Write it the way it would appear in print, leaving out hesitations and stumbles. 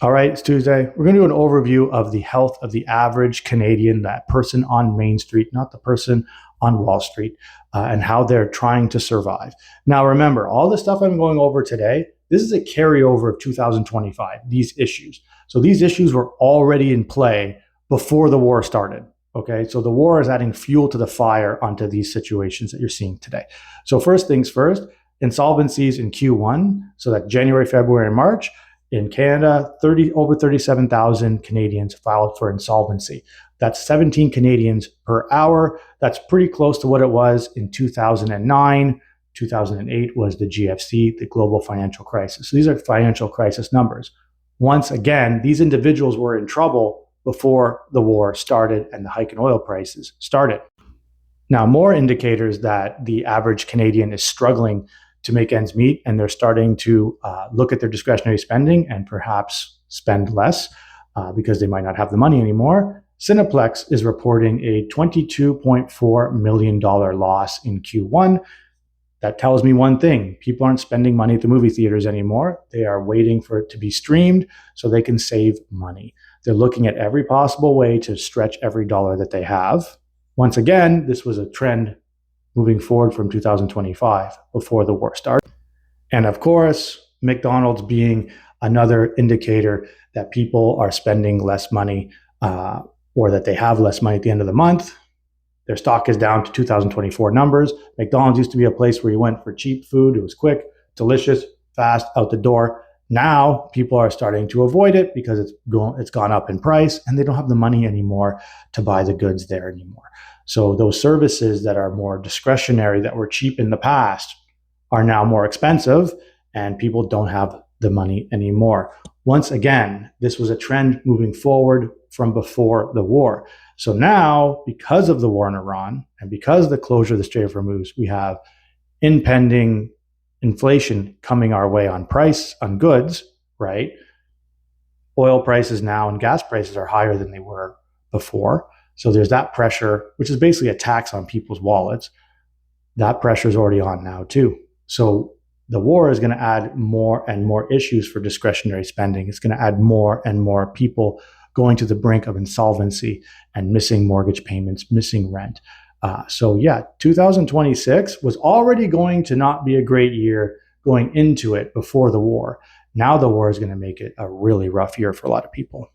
All right, it's Tuesday. We're going to do an overview of the health of the average Canadian, that person on Main Street, not the person on Wall Street, and how they're trying to survive. Now, remember, all the stuff I'm going over today, this is a carryover of 2025, these issues. So these issues were already in play before the war started. Okay, so the war is adding fuel to the fire onto these situations that you're seeing today. So first things first, insolvencies in Q1, so that January, February, and March. In Canada, over 37,000 Canadians filed for insolvency. That's 17 Canadians per hour. That's pretty close to what it was in 2009. 2008 was the GFC, the global financial crisis. So these are financial crisis numbers. Once again, these individuals were in trouble before the war started and the hike in oil prices started. Now, more indicators that the average Canadian is struggling to make ends meet, and they're starting to look at their discretionary spending and perhaps spend less because they might not have the money anymore. Cineplex is reporting a $22.4 million loss in Q1. That tells me one thing: people aren't spending money at the movie theaters anymore. They are waiting for it to be streamed so they can save money. They're looking at every possible way to stretch every dollar that they have. Once again, this was a trend moving forward from 2025 before the war started. And of course, McDonald's being another indicator that people are spending less money or that they have less money at the end of the month. Their stock is down to 2024 numbers. McDonald's used to be a place where you went for cheap food. It was quick, delicious, fast, out the door. Now people are starting to avoid it because it's gone up in price and they don't have the money anymore to buy the goods there anymore. So those services that are more discretionary, that were cheap in the past, are now more expensive and people don't have the money anymore. Once again, this was a trend moving forward from before the war. So now, because of the war in Iran and because of the closure of the Strait of Hormuz, we have impending inflation coming our way on goods, right? Oil prices now and gas prices are higher than they were before. So there's that pressure, which is basically a tax on people's wallets. That pressure is already on now too. So the war is going to add more and more issues for discretionary spending. It's going to add more and more people going to the brink of insolvency and missing mortgage payments, missing rent. 2026 was already going to not be a great year going into it before the war. Now the war is going to make it a really rough year for a lot of people.